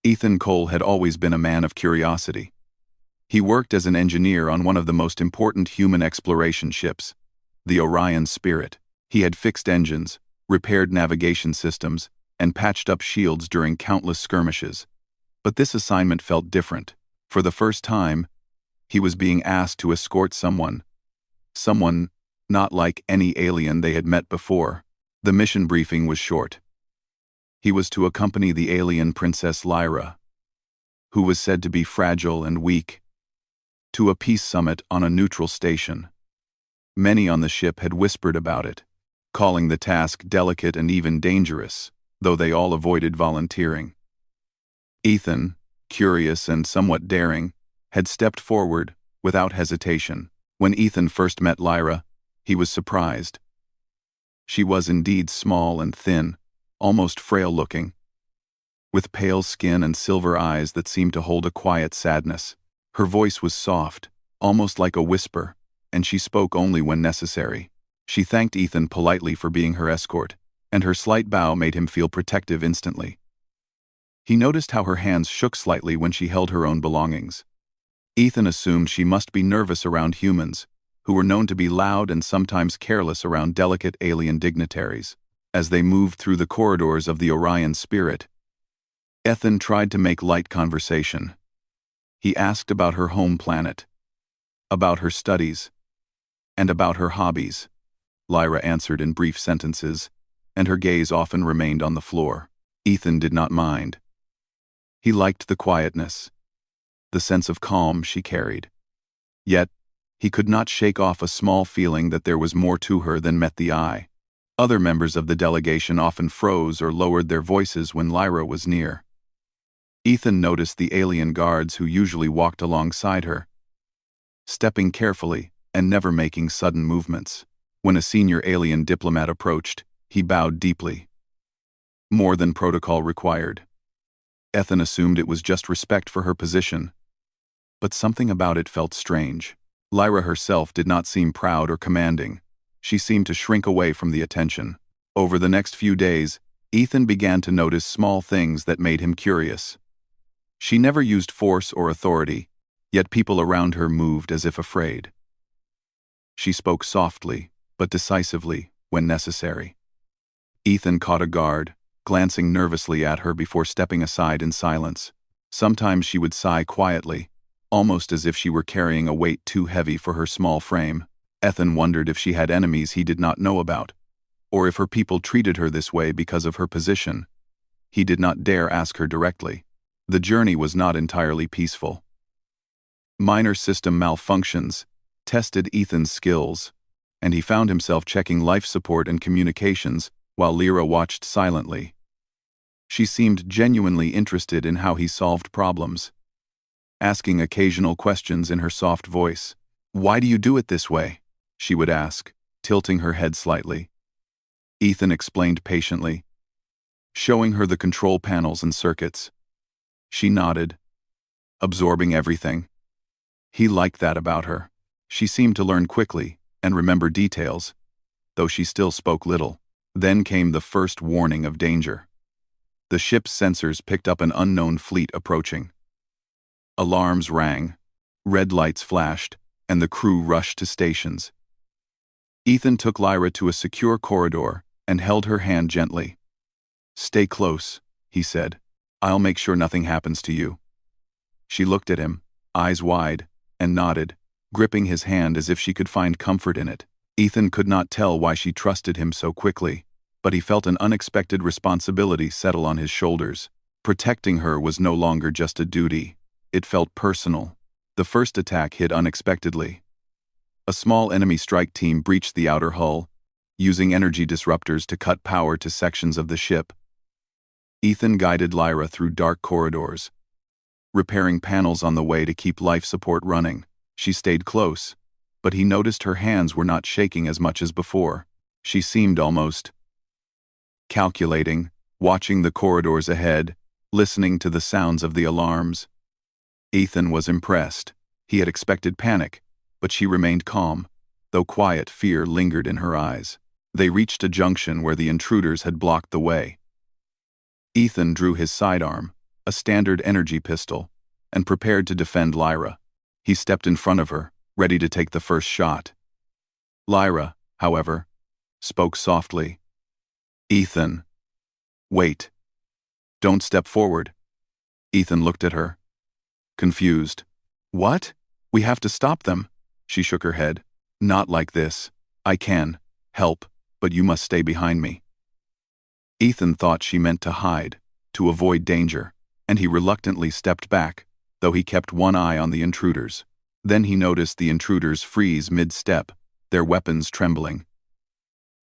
Ethan Cole had always been a man of curiosity. He worked as an engineer on one of the most important human exploration ships, the Orion Spirit. He had fixed engines, repaired navigation systems, and patched up shields during countless skirmishes. But this assignment felt different. For the first time, he was being asked to escort someone not like any alien they had met before. The mission briefing was short. He was to accompany the alien Princess Lyra, who was said to be fragile and weak, to a peace summit on a neutral station. Many on the ship had whispered about it, calling the task delicate and even dangerous, though they all avoided volunteering. Ethan, curious and somewhat daring, had stepped forward without hesitation. When Ethan first met Lyra, he was surprised. She was indeed small and thin, almost frail-looking, with pale skin and silver eyes that seemed to hold a quiet sadness. Her voice was soft, almost like a whisper, and she spoke only when necessary. She thanked Ethan politely for being her escort, and her slight bow made him feel protective instantly. He noticed how her hands shook slightly when she held her own belongings. Ethan assumed she must be nervous around humans, who were known to be loud and sometimes careless around delicate alien dignitaries. As they moved through the corridors of the Orion Spirit, Ethan tried to make light conversation. He asked about her home planet, about her studies, and about her hobbies. Lyra answered in brief sentences, and her gaze often remained on the floor. Ethan did not mind. He liked the quietness, the sense of calm she carried. Yet, he could not shake off a small feeling that there was more to her than met the eye. Other members of the delegation often froze or lowered their voices when Lyra was near. Ethan noticed the alien guards who usually walked alongside her, stepping carefully and never making sudden movements. When a senior alien diplomat approached, he bowed deeply. More than protocol required. Ethan assumed it was just respect for her position, but something about it felt strange. Lyra herself did not seem proud or commanding. She seemed to shrink away from the attention. Over the next few days, Ethan began to notice small things that made him curious. She never used force or authority, yet people around her moved as if afraid. She spoke softly, but decisively, when necessary. Ethan caught a guard, glancing nervously at her before stepping aside in silence. Sometimes she would sigh quietly, almost as if she were carrying a weight too heavy for her small frame. Ethan wondered if she had enemies he did not know about, or if her people treated her this way because of her position. He did not dare ask her directly. The journey was not entirely peaceful. Minor system malfunctions tested Ethan's skills, and he found himself checking life support and communications while Lyra watched silently. She seemed genuinely interested in how he solved problems, asking occasional questions in her soft voice. "Why do you do it this way?" she would ask, tilting her head slightly. Ethan explained patiently, showing her the control panels and circuits. She nodded, absorbing everything. He liked that about her. She seemed to learn quickly and remember details, though she still spoke little. Then came the first warning of danger. The ship's sensors picked up an unknown fleet approaching. Alarms rang, red lights flashed, and the crew rushed to stations. Ethan took Lyra to a secure corridor and held her hand gently. "Stay close," he said. "I'll make sure nothing happens to you." She looked at him, eyes wide, and nodded, gripping his hand as if she could find comfort in it. Ethan could not tell why she trusted him so quickly, but he felt an unexpected responsibility settle on his shoulders. Protecting her was no longer just a duty. It felt personal. The first attack hit unexpectedly. A small enemy strike team breached the outer hull, using energy disruptors to cut power to sections of the ship. Ethan guided Lyra through dark corridors, repairing panels on the way to keep life support running. She stayed close, but he noticed her hands were not shaking as much as before. She seemed almost calculating, watching the corridors ahead, listening to the sounds of the alarms. Ethan was impressed. He had expected panic, but she remained calm, though quiet fear lingered in her eyes. They reached a junction where the intruders had blocked the way. Ethan drew his sidearm, a standard energy pistol, and prepared to defend Lyra. He stepped in front of her, ready to take the first shot. Lyra, however, spoke softly. "Ethan, wait. Don't step forward." Ethan looked at her, confused. "What? We have to stop them." She shook her head. "Not like this. I can help, but you must stay behind me." Ethan thought she meant to hide, to avoid danger, and he reluctantly stepped back, though he kept one eye on the intruders. Then he noticed the intruders freeze mid-step, their weapons trembling.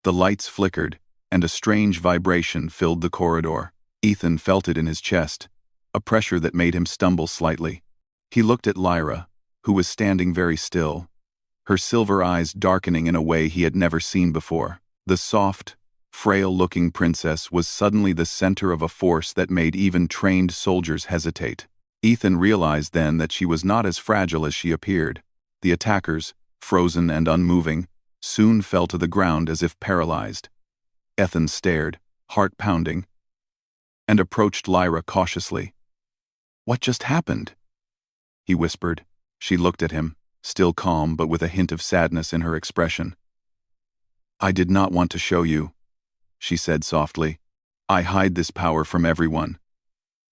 The lights flickered, and a strange vibration filled the corridor. Ethan felt it in his chest, a pressure that made him stumble slightly. He looked at Lyra, who was standing very still, her silver eyes darkening in a way he had never seen before. The soft, frail-looking princess was suddenly the center of a force that made even trained soldiers hesitate. Ethan realized then that she was not as fragile as she appeared. The attackers, frozen and unmoving, soon fell to the ground as if paralyzed. Ethan stared, heart pounding, and approached Lyra cautiously. "What just happened?" he whispered. She looked at him, still calm but with a hint of sadness in her expression. "I did not want to show you," she said softly. "I hide this power from everyone,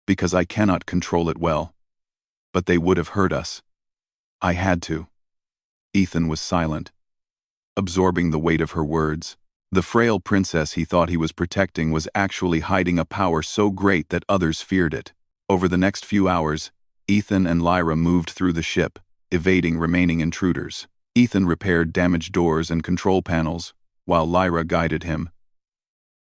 because I cannot control it well. But they would have hurt us. I had to." Ethan was silent, absorbing the weight of her words. The frail princess he thought he was protecting was actually hiding a power so great that others feared it. Over the next few hours, Ethan and Lyra moved through the ship, evading remaining intruders. Ethan repaired damaged doors and control panels, while Lyra guided him.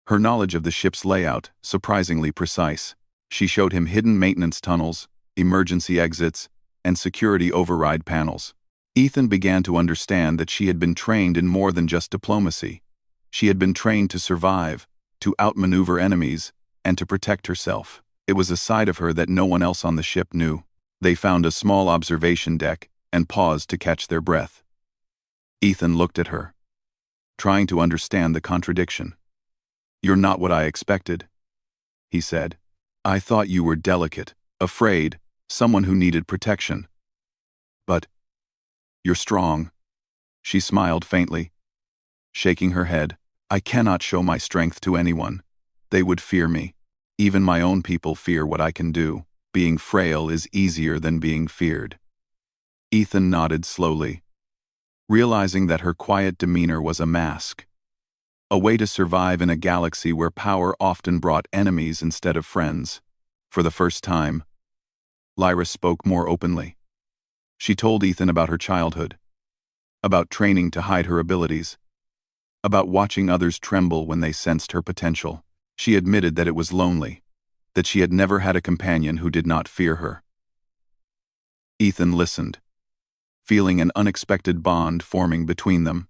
Her knowledge of the ship's layout, surprisingly precise. She showed him hidden maintenance tunnels, emergency exits, and security override panels. Ethan began to understand that she had been trained in more than just diplomacy. She had been trained to survive, to outmaneuver enemies, and to protect herself. It was a side of her that no one else on the ship knew. They found a small observation deck and paused to catch their breath. Ethan looked at her, trying to understand the contradiction. "You're not what I expected," he said. "I thought you were delicate, afraid, someone who needed protection. But you're strong." She smiled faintly, shaking her head. "I cannot show my strength to anyone. They would fear me. Even my own people fear what I can do. Being frail is easier than being feared." Ethan nodded slowly, realizing that her quiet demeanor was a mask, a way to survive in a galaxy where power often brought enemies instead of friends. For the first time, Lyra spoke more openly. She told Ethan about her childhood, about training to hide her abilities, about watching others tremble when they sensed her potential. She admitted that it was lonely, that she had never had a companion who did not fear her. Ethan listened, feeling an unexpected bond forming between them.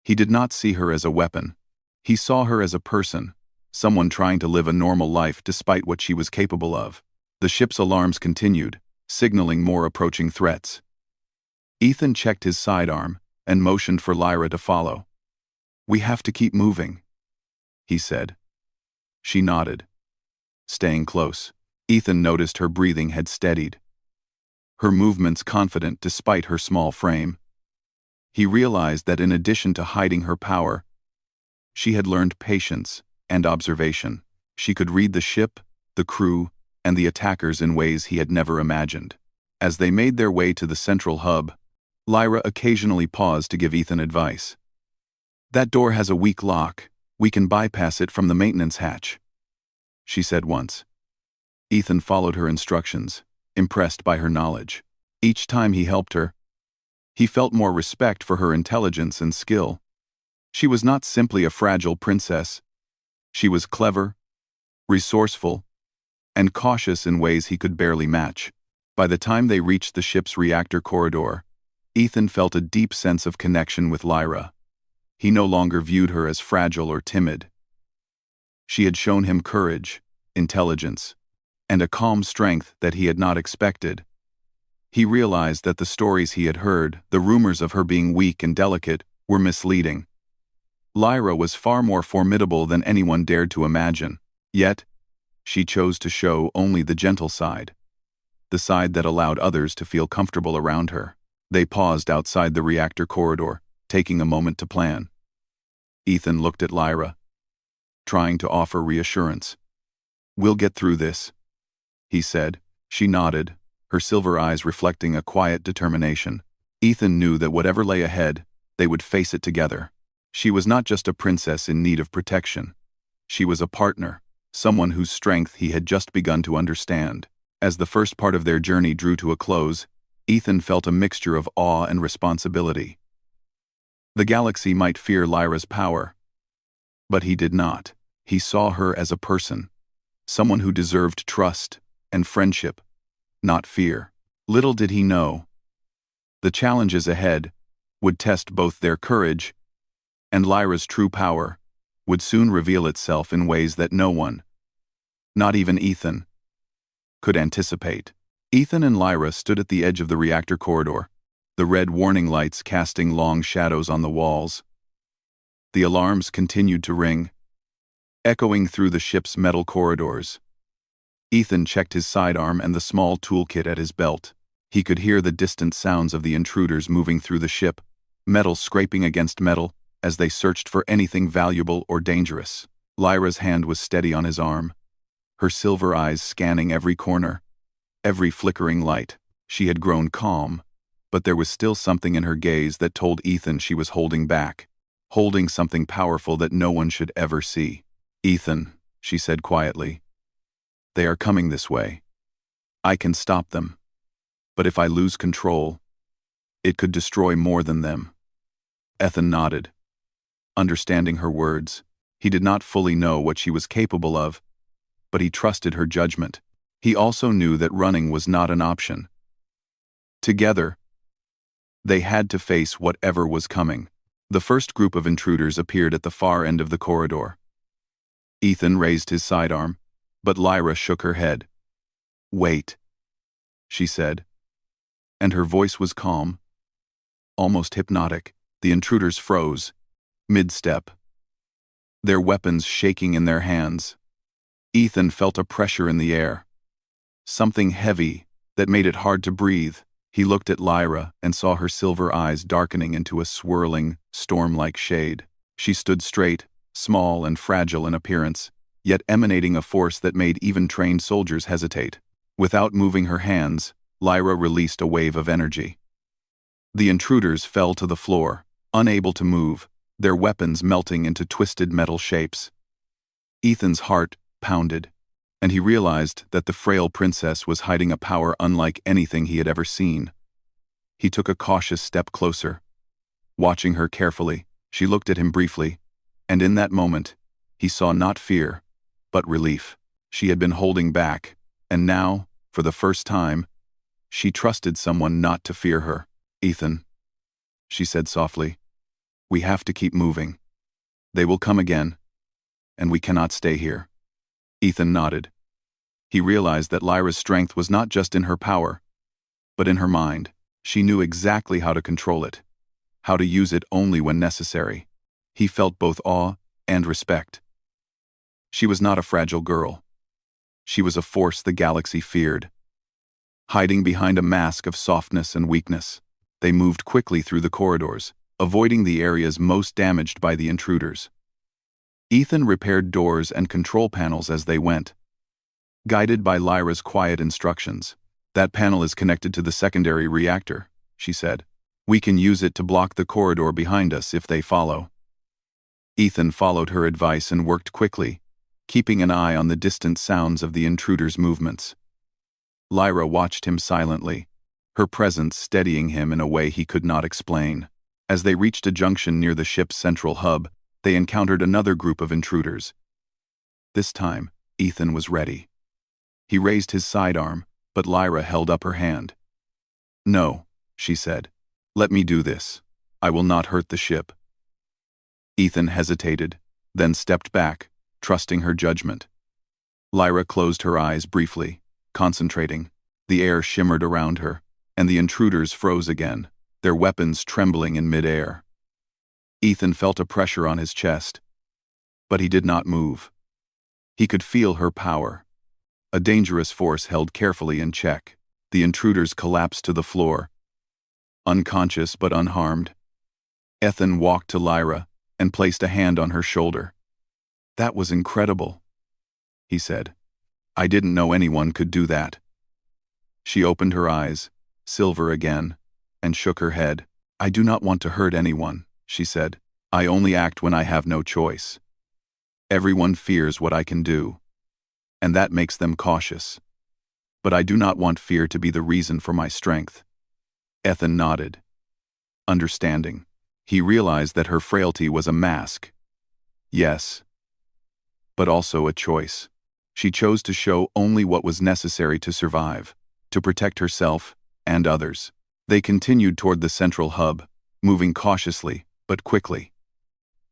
He did not see her as a weapon. He saw her as a person, someone trying to live a normal life despite what she was capable of. The ship's alarms continued, signaling more approaching threats. Ethan checked his sidearm and motioned for Lyra to follow. "We have to keep moving," he said. She nodded, staying close. Ethan noticed her breathing had steadied, her movements confident despite her small frame. He realized that in addition to hiding her power, she had learned patience and observation. She could read the ship, the crew, and the attackers in ways he had never imagined. As they made their way to the central hub, Lyra occasionally paused to give Ethan advice. "That door has a weak lock. We can bypass it from the maintenance hatch," she said once. Ethan followed her instructions, impressed by her knowledge. Each time he helped her, he felt more respect for her intelligence and skill. She was not simply a fragile princess. She was clever, resourceful, and cautious in ways he could barely match. By the time they reached the ship's reactor corridor, Ethan felt a deep sense of connection with Lyra. He no longer viewed her as fragile or timid. She had shown him courage, intelligence, and a calm strength that he had not expected. He realized that the stories he had heard, the rumors of her being weak and delicate, were misleading. Lyra was far more formidable than anyone dared to imagine. Yet, She chose to show only the gentle side, the side that allowed others to feel comfortable around her. They paused outside the reactor corridor, taking a moment to plan. Ethan looked at Lyra, trying to offer reassurance. "We'll get through this," he said. She nodded, her silver eyes reflecting a quiet determination. Ethan knew that whatever lay ahead, they would face it together. She was not just a princess in need of protection. She was a partner, someone whose strength he had just begun to understand. As the first part of their journey drew to a close, Ethan felt a mixture of awe and responsibility. The galaxy might fear Lyra's power, but he did not. He saw her as a person, someone who deserved trust and friendship, not fear. Little did he know, the challenges ahead would test both their courage, and Lyra's true power would soon reveal itself in ways that no one, not even Ethan, could anticipate. Ethan and Lyra stood at the edge of the reactor corridor, the red warning lights casting long shadows on the walls. The alarms continued to ring, echoing through the ship's metal corridors. Ethan checked his sidearm and the small toolkit at his belt. He could hear the distant sounds of the intruders moving through the ship, metal scraping against metal as they searched for anything valuable or dangerous. Lyra's hand was steady on his arm, her silver eyes scanning every corner, every flickering light. She had grown calm, but there was still something in her gaze that told Ethan she was holding back, holding something powerful that no one should ever see. "Ethan," she said quietly, "they are coming this way. I can stop them. But if I lose control, it could destroy more than them." Ethan nodded, understanding her words. He did not fully know what she was capable of, but he trusted her judgment. He also knew that running was not an option. Together, they had to face whatever was coming. The first group of intruders appeared at the far end of the corridor. Ethan raised his sidearm, but Lyra shook her head. "Wait," she said, and her voice was calm, almost hypnotic. The intruders froze, mid-step, their weapons shaking in their hands. Ethan felt a pressure in the air, something heavy that made it hard to breathe. He looked at Lyra and saw her silver eyes darkening into a swirling, storm-like shade. She stood straight, small and fragile in appearance, yet emanating a force that made even trained soldiers hesitate. Without moving her hands, Lyra released a wave of energy. The intruders fell to the floor, unable to move, their weapons melting into twisted metal shapes. Ethan's heart pounded, and he realized that the frail princess was hiding a power unlike anything he had ever seen. He took a cautious step closer. Watching her carefully, she looked at him briefly, and in that moment, he saw not fear, but relief. She had been holding back, and now, for the first time, she trusted someone not to fear her. "Ethan," she said softly, "we have to keep moving. They will come again, and we cannot stay here." Ethan nodded. He realized that Lyra's strength was not just in her power, but in her mind. She knew exactly how to control it, how to use it only when necessary. He felt both awe and respect. She was not a fragile girl. She was a force the galaxy feared, hiding behind a mask of softness and weakness. They moved quickly through the corridors, avoiding the areas most damaged by the intruders. Ethan repaired doors and control panels as they went, guided by Lyra's quiet instructions. "That panel is connected to the secondary reactor," she said. "We can use it to block the corridor behind us if they follow." Ethan followed her advice and worked quickly, keeping an eye on the distant sounds of the intruders' movements. Lyra watched him silently, her presence steadying him in a way he could not explain. As they reached a junction near the ship's central hub, they encountered another group of intruders. This time, Ethan was ready. He raised his sidearm, but Lyra held up her hand. "No," she said. "Let me do this. I will not hurt the ship." Ethan hesitated, then stepped back, trusting her judgment. Lyra closed her eyes briefly, concentrating. The air shimmered around her, and the intruders froze again, their weapons trembling in mid-air. Ethan felt a pressure on his chest, but he did not move. He could feel her power, a dangerous force held carefully in check. The intruders collapsed to the floor, unconscious but unharmed. Ethan walked to Lyra and placed a hand on her shoulder. "That was incredible," he said. "I didn't know anyone could do that." She opened her eyes, silver again, and shook her head. "I do not want to hurt anyone," she said. "I only act when I have no choice. Everyone fears what I can do, and that makes them cautious. But I do not want fear to be the reason for my strength." Ethan nodded, understanding. He realized that her frailty was a mask. Yes, but also a choice. She chose to show only what was necessary to survive, to protect herself and others. They continued toward the central hub, moving cautiously but quickly.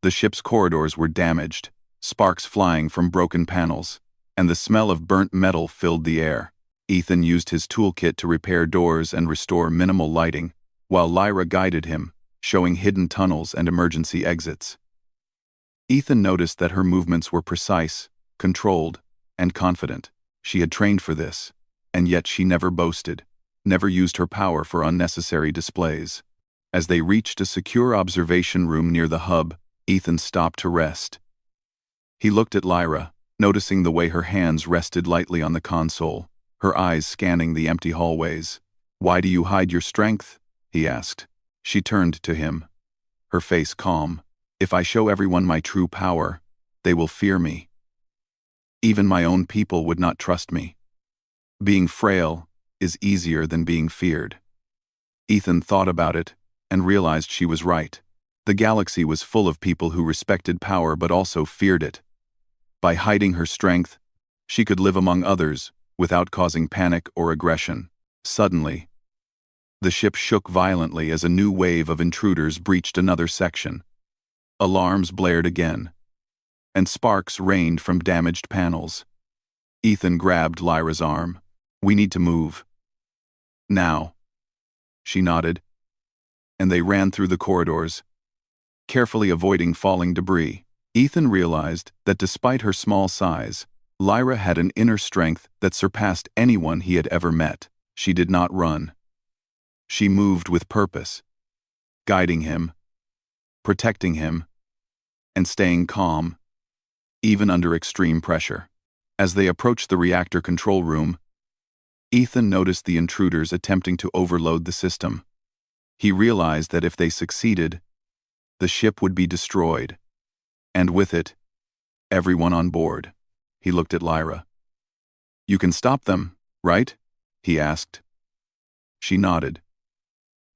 The ship's corridors were damaged, sparks flying from broken panels, and the smell of burnt metal filled the air. Ethan used his toolkit to repair doors and restore minimal lighting, while Lyra guided him, showing hidden tunnels and emergency exits. Ethan noticed that her movements were precise, controlled, and confident. She had trained for this, and yet she never boasted, never used her power for unnecessary displays. As they reached a secure observation room near the hub, Ethan stopped to rest. He looked at Lyra, noticing the way her hands rested lightly on the console, her eyes scanning the empty hallways. "Why do you hide your strength?" he asked. She turned to him, her face calm. "If I show everyone my true power, they will fear me. Even my own people would not trust me. Being frail is easier than being feared." Ethan thought about it and realized she was right. The galaxy was full of people who respected power but also feared it. By hiding her strength, she could live among others without causing panic or aggression. Suddenly, the ship shook violently as a new wave of intruders breached another section. Alarms blared again, and sparks rained from damaged panels. Ethan grabbed Lyra's arm. "We need to move. Now." She nodded, and they ran through the corridors, carefully avoiding falling debris. Ethan realized that despite her small size, Lyra had an inner strength that surpassed anyone he had ever met. She did not run. She moved with purpose, guiding him, protecting him, and staying calm, even under extreme pressure. As they approached the reactor control room, Ethan noticed the intruders attempting to overload the system. He realized that if they succeeded, the ship would be destroyed, and with it, everyone on board. He looked at Lyra. "You can stop them, right?" he asked. She nodded,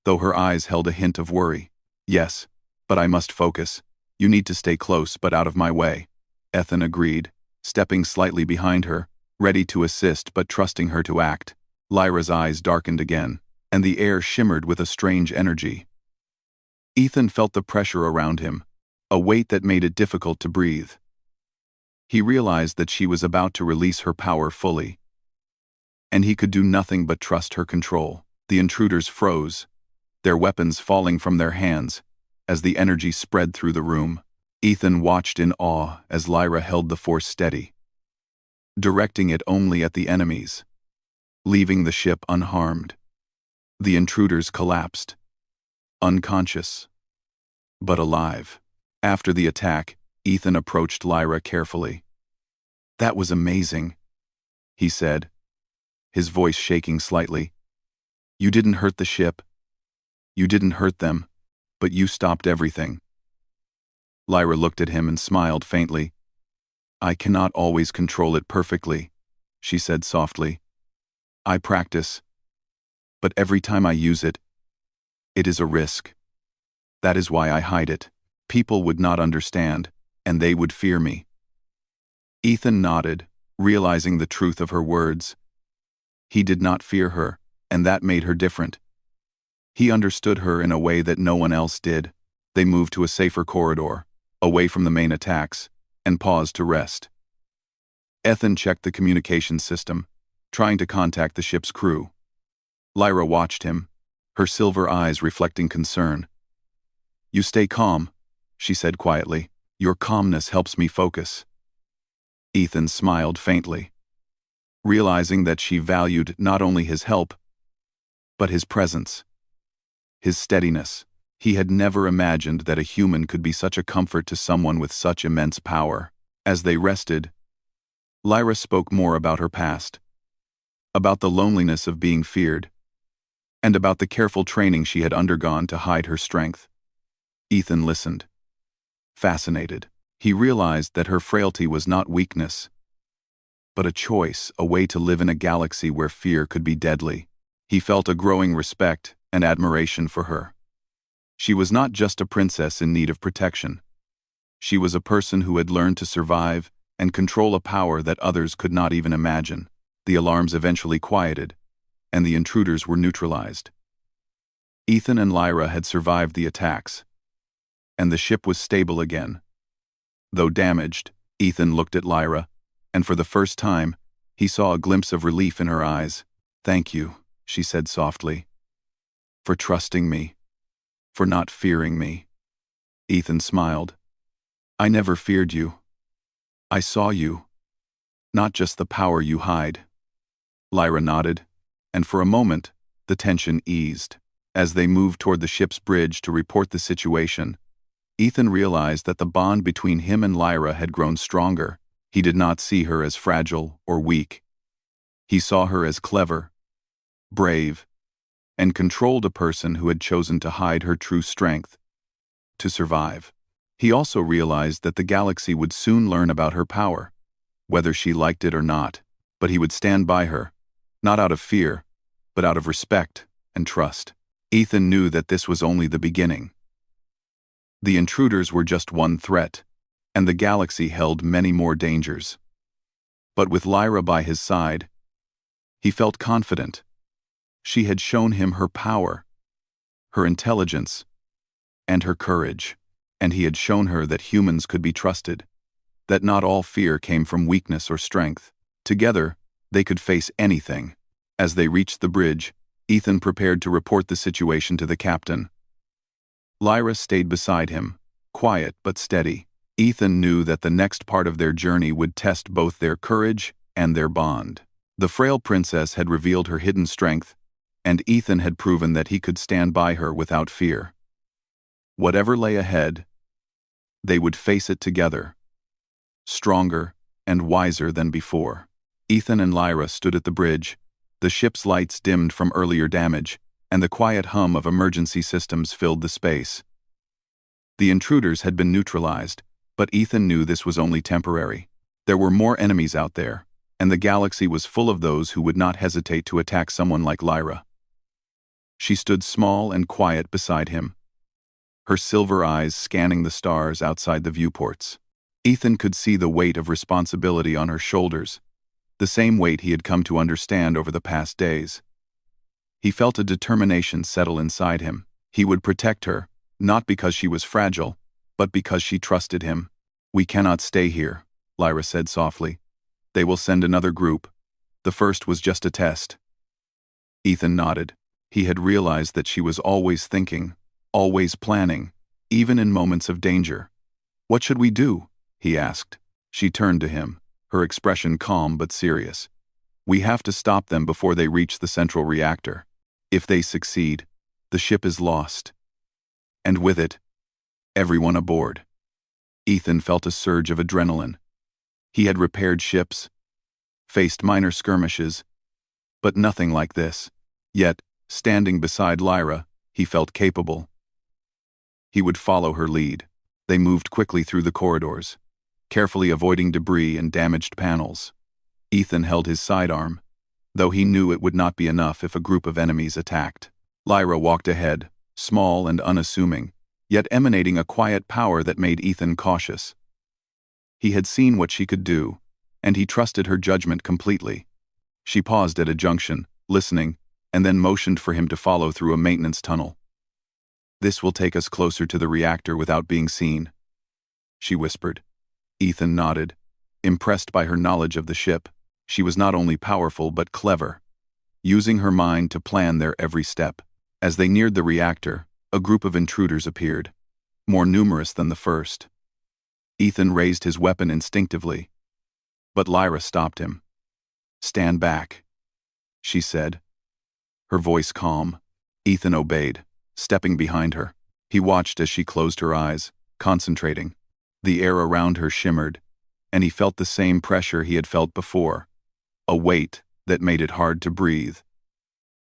though her eyes held a hint of worry. "Yes, but I must focus. You need to stay close but out of my way." Ethan agreed, stepping slightly behind her, ready to assist but trusting her to act. Lyra's eyes darkened again, and the air shimmered with a strange energy. Ethan felt the pressure around him, a weight that made it difficult to breathe. He realized that she was about to release her power fully, and he could do nothing but trust her control. The intruders froze, their weapons falling from their hands as the energy spread through the room. Ethan watched in awe as Lyra held the force steady, directing it only at the enemies, leaving the ship unharmed. The intruders collapsed, unconscious, but alive. After the attack, Ethan approached Lyra carefully. "That was amazing," he said, his voice shaking slightly. "You didn't hurt the ship. You didn't hurt them, but you stopped everything." Lyra looked at him and smiled faintly. "I cannot always control it perfectly," she said softly. "I practice, but every time I use it, it is a risk. That is why I hide it. People would not understand, and they would fear me." Ethan nodded, realizing the truth of her words. He did not fear her, and that made her different. He understood her in a way that no one else did. They moved to a safer corridor, away from the main attacks, and paused to rest. Ethan checked the communications system, trying to contact the ship's crew. Lyra watched him, her silver eyes reflecting concern. "You stay calm," she said quietly. "Your calmness helps me focus." Ethan smiled faintly. realizing that she valued not only his help, but his presence, his steadiness. He had never imagined that a human could be such a comfort to someone with such immense power. As they rested, Lyra spoke more about her past, about the loneliness of being feared, and about the careful training she had undergone to hide her strength. Ethan listened, fascinated. He realized that her frailty was not weakness, but a choice, a way to live in a galaxy where fear could be deadly. He felt a growing respect and admiration for her. She was not just a princess in need of protection. She was a person who had learned to survive and control a power that others could not even imagine. The alarms eventually quieted, and the intruders were neutralized. Ethan and Lyra had survived the attacks, and the ship was stable again. Though damaged, Ethan looked at Lyra, and for the first time, he saw a glimpse of relief in her eyes. "Thank you," she said softly, "for trusting me, for not fearing me." Ethan smiled. "I never feared you. I saw you, not just the power you hide." Lyra nodded, and for a moment, the tension eased. As they moved toward the ship's bridge to report the situation, Ethan realized that the bond between him and Lyra had grown stronger. He did not see her as fragile or weak. He saw her as clever, brave, and controlled, a person who had chosen to hide her true strength, to survive. He also realized that the galaxy would soon learn about her power, whether she liked it or not, but he would stand by her, not out of fear, but out of respect and trust. Ethan knew that this was only the beginning. The intruders were just one threat, and the galaxy held many more dangers. But with Lyra by his side, he felt confident. She had shown him her power, her intelligence, and her courage, and he had shown her that humans could be trusted, that not all fear came from weakness or strength. Together, they could face anything. As they reached the bridge, Ethan prepared to report the situation to the captain. Lyra stayed beside him, quiet but steady. Ethan knew that the next part of their journey would test both their courage and their bond. The frail princess had revealed her hidden strength, and Ethan had proven that he could stand by her without fear. Whatever lay ahead, they would face it together, stronger and wiser than before. Ethan and Lyra stood at the bridge. The ship's lights dimmed from earlier damage, and the quiet hum of emergency systems filled the space. The intruders had been neutralized, but Ethan knew this was only temporary. There were more enemies out there, and the galaxy was full of those who would not hesitate to attack someone like Lyra. She stood small and quiet beside him, her silver eyes scanning the stars outside the viewports. Ethan could see the weight of responsibility on her shoulders, the same weight he had come to understand over the past days. He felt a determination settle inside him. He would protect her, not because she was fragile, but because she trusted him. "We cannot stay here," Lyra said softly. "They will send another group. The first was just a test." Ethan nodded. He had realized that she was always thinking, always planning, even in moments of danger. "What should we do?" he asked. She turned to him, her expression calm but serious. "We have to stop them before they reach the central reactor. If they succeed, the ship is lost. And with it, everyone aboard." Ethan felt a surge of adrenaline. He had repaired ships, faced minor skirmishes, but nothing like this. Yet, standing beside Lyra, he felt capable. He would follow her lead. They moved quickly through the corridors, carefully avoiding debris and damaged panels. Ethan held his sidearm, though he knew it would not be enough if a group of enemies attacked. Lyra walked ahead, small and unassuming, yet emanating a quiet power that made Ethan cautious. He had seen what she could do, and he trusted her judgment completely. She paused at a junction, listening, and then motioned for him to follow through a maintenance tunnel. "This will take us closer to the reactor without being seen," she whispered. Ethan nodded, impressed by her knowledge of the ship. She was not only powerful but clever, using her mind to plan their every step. As they neared the reactor, a group of intruders appeared, more numerous than the first. Ethan raised his weapon instinctively, but Lyra stopped him. Stand back, she said, her voice calm. Ethan obeyed, stepping behind her. He watched as she closed her eyes, concentrating. The air around her shimmered, and he felt the same pressure he had felt before, a weight that made it hard to breathe.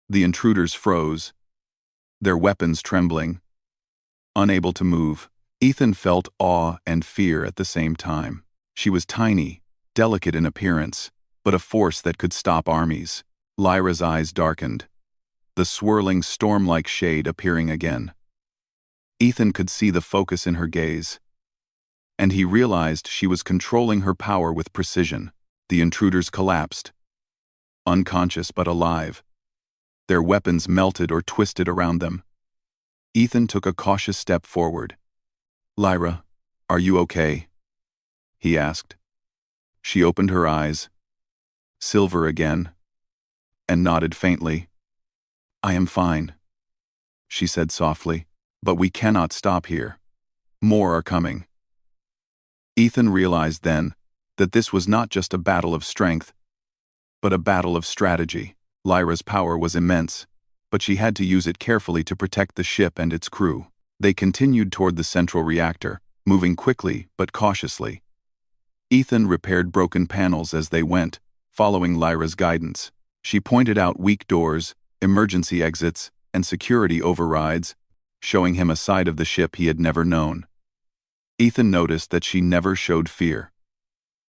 The intruders froze, their weapons trembling. Unable to move, Ethan felt awe and fear at the same time. She was tiny, delicate in appearance, but a force that could stop armies. Lyra's eyes darkened, the swirling storm-like shade appearing again. Ethan could see the focus in her gaze, and he realized she was controlling her power with precision. The intruders collapsed, unconscious but alive. Their weapons melted or twisted around them. Ethan took a cautious step forward. "Lyra, are you okay?" he asked. She opened her eyes, silver again, and nodded faintly. "I am fine," she said softly, "but we cannot stop here. More are coming." Ethan realized then that this was not just a battle of strength, but a battle of strategy. Lyra's power was immense, but she had to use it carefully to protect the ship and its crew. They continued toward the central reactor, moving quickly but cautiously. Ethan repaired broken panels as they went, following Lyra's guidance. She pointed out weak doors, emergency exits, and security overrides, showing him a side of the ship he had never known. Ethan noticed that she never showed fear,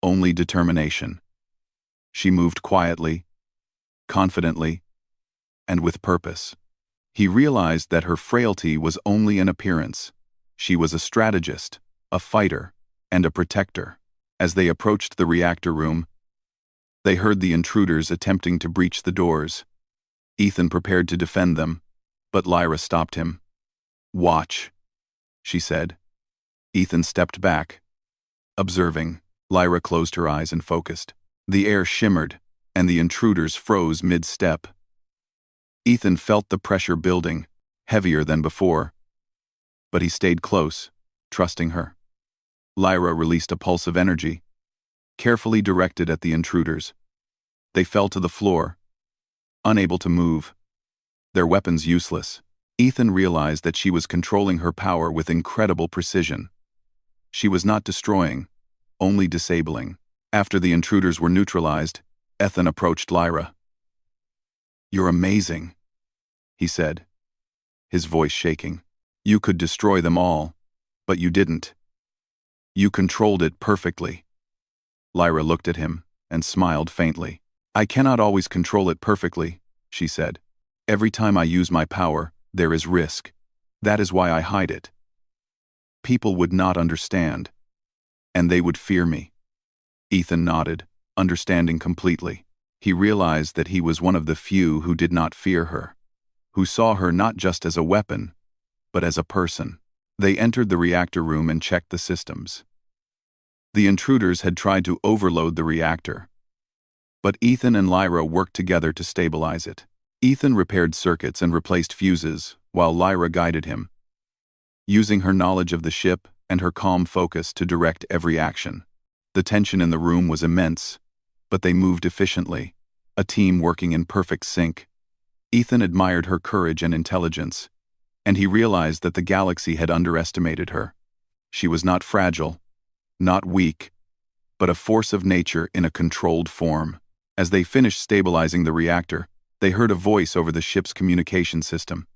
only determination. She moved quietly, confidently, and with purpose. He realized that her frailty was only an appearance. She was a strategist, a fighter, and a protector. As they approached the reactor room, they heard the intruders attempting to breach the doors. Ethan prepared to defend them, but Lyra stopped him. "Watch," she said. Ethan stepped back, observing. Lyra closed her eyes and focused. The air shimmered, and the intruders froze mid-step. Ethan felt the pressure building, heavier than before, but he stayed close, trusting her. Lyra released a pulse of energy, carefully directed at the intruders. They fell to the floor, unable to move, their weapons useless. Ethan realized that she was controlling her power with incredible precision. She was not destroying, only disabling. After the intruders were neutralized, Ethan approached Lyra. "You're amazing," he said, his voice shaking. "You could destroy them all, but you didn't. You controlled it perfectly." Lyra looked at him and smiled faintly. "I cannot always control it perfectly," she said. "Every time I use my power, there is risk. That is why I hide it. People would not understand, and they would fear me." Ethan nodded, understanding completely. He realized that he was one of the few who did not fear her, who saw her not just as a weapon, but as a person. They entered the reactor room and checked the systems. The intruders had tried to overload the reactor, but Ethan and Lyra worked together to stabilize it. Ethan repaired circuits and replaced fuses, while Lyra guided him, using her knowledge of the ship and her calm focus to direct every action. The tension in the room was immense, but they moved efficiently, a team working in perfect sync. Ethan admired her courage and intelligence, and he realized that the galaxy had underestimated her. She was not fragile, not weak, but a force of nature in a controlled form. As they finished stabilizing the reactor, they heard a voice over the ship's communication system.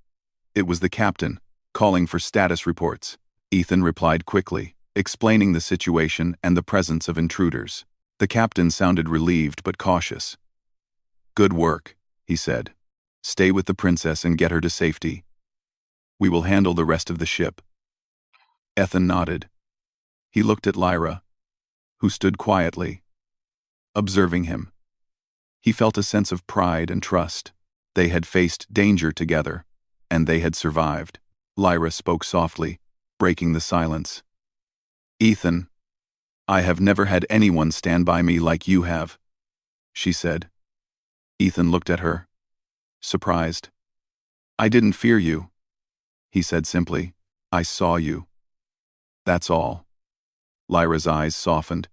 It was the captain, calling for status reports. Ethan replied quickly, explaining the situation and the presence of intruders. The captain sounded relieved but cautious. "Good work," he said. "Stay with the princess and get her to safety. We will handle the rest of the ship." Ethan nodded. He looked at Lyra, who stood quietly, observing him. He felt a sense of pride and trust. They had faced danger together, and they had survived. Lyra spoke softly, breaking the silence. "Ethan, I have never had anyone stand by me like you have," she said. Ethan looked at her, surprised. "I didn't fear you," he said simply. "I saw you. That's all." Lyra's eyes softened,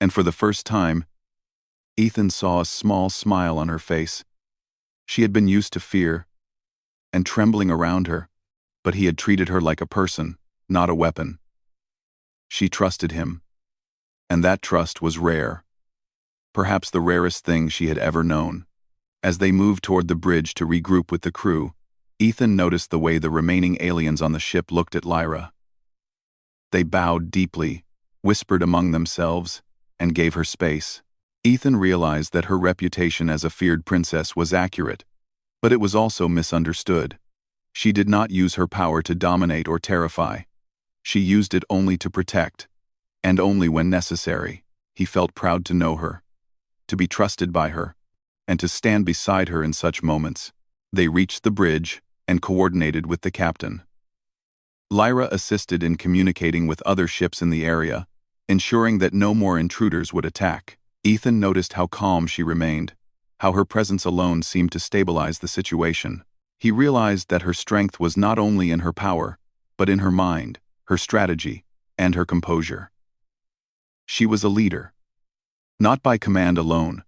and for the first time, Ethan saw a small smile on her face. She had been used to fear and trembling around her, but he had treated her like a person, not a weapon. She trusted him, and that trust was rare, perhaps the rarest thing she had ever known. As they moved toward the bridge to regroup with the crew, Ethan noticed the way the remaining aliens on the ship looked at Lyra. They bowed deeply, whispered among themselves, and gave her space. Ethan realized that her reputation as a feared princess was accurate, but it was also misunderstood. She did not use her power to dominate or terrify. She used it only to protect, and only when necessary. He felt proud to know her, to be trusted by her, and to stand beside her in such moments. They reached the bridge and coordinated with the captain. Lyra assisted in communicating with other ships in the area, ensuring that no more intruders would attack. Ethan noticed how calm she remained, how her presence alone seemed to stabilize the situation. He realized that her strength was not only in her power, but in her mind, her strategy, and her composure. She was a leader, not by command alone,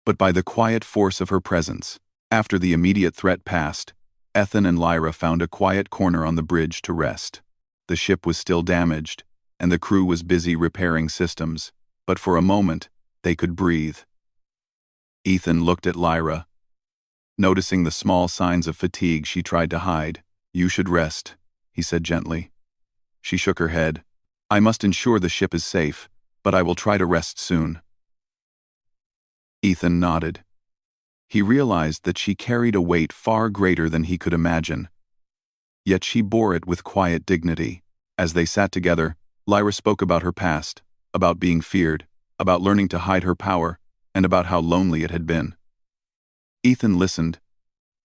but by the quiet force of her presence. After the immediate threat passed, Ethan and Lyra found a quiet corner on the bridge to rest. The ship was still damaged, and the crew was busy repairing systems, but for a moment, they could breathe. Ethan looked at Lyra, noticing the small signs of fatigue she tried to hide. "You should rest," he said gently. She shook her head. "I must ensure the ship is safe, but I will try to rest soon." Ethan nodded. He realized that she carried a weight far greater than he could imagine, yet she bore it with quiet dignity. As they sat together, Lyra spoke about her past, about being feared, about learning to hide her power, and about how lonely it had been. Ethan listened,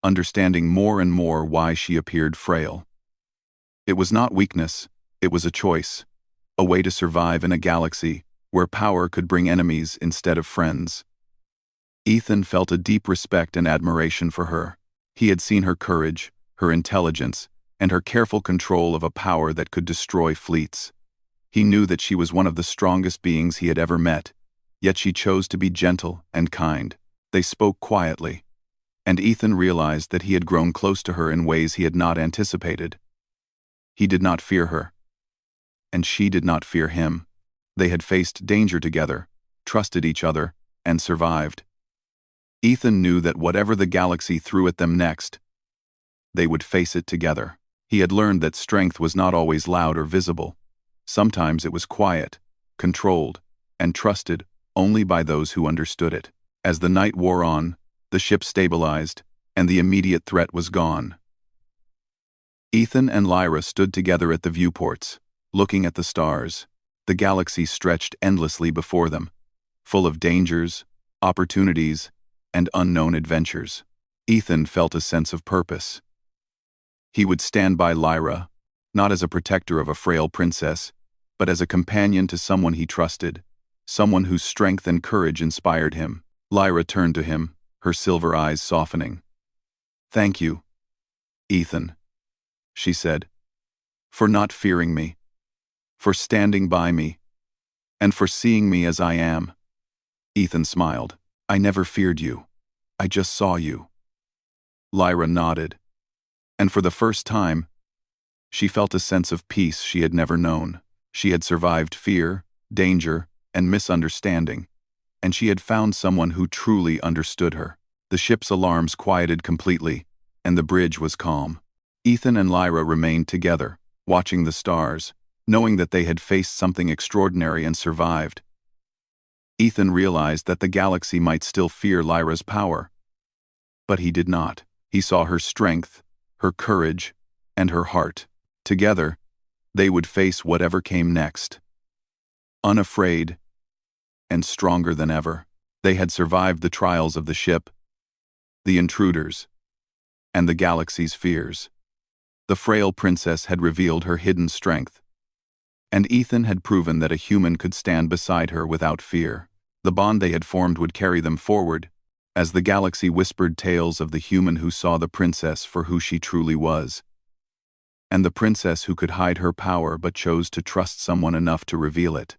understanding more and more why she appeared frail. It was not weakness, it was a choice, a way to survive in a galaxy where power could bring enemies instead of friends. Ethan felt a deep respect and admiration for her. He had seen her courage, her intelligence, and her careful control of a power that could destroy fleets. He knew that she was one of the strongest beings he had ever met, yet she chose to be gentle and kind. They spoke quietly, and Ethan realized that he had grown close to her in ways he had not anticipated. He did not fear her, and she did not fear him. They had faced danger together, trusted each other, and survived. Ethan knew that whatever the galaxy threw at them next, they would face it together. He had learned that strength was not always loud or visible. Sometimes it was quiet, controlled, and trusted only by those who understood it. As the night wore on, the ship stabilized, and the immediate threat was gone. Ethan and Lyra stood together at the viewports, looking at the stars. The galaxy stretched endlessly before them, full of dangers, opportunities, and unknown adventures. Ethan felt a sense of purpose. He would stand by Lyra, not as a protector of a frail princess, but as a companion to someone he trusted, someone whose strength and courage inspired him. Lyra turned to him, her silver eyes softening. "Thank you, Ethan," she said, "for not fearing me, for standing by me, and for seeing me as I am." Ethan smiled. "I never feared you. I just saw you." Lyra nodded, and for the first time, she felt a sense of peace she had never known. She had survived fear, danger, and misunderstanding, and she had found someone who truly understood her. The ship's alarms quieted completely, and the bridge was calm. Ethan and Lyra remained together, watching the stars, knowing that they had faced something extraordinary and survived. Ethan realized that the galaxy might still fear Lyra's power, but he did not. He saw her strength, her courage, and her heart. Together, they would face whatever came next. Unafraid and stronger than ever, they had survived the trials of the ship, the intruders, and the galaxy's fears. The frail princess had revealed her hidden strength, and Ethan had proven that a human could stand beside her without fear. The bond they had formed would carry them forward, as the galaxy whispered tales of the human who saw the princess for who she truly was, and the princess who could hide her power but chose to trust someone enough to reveal it.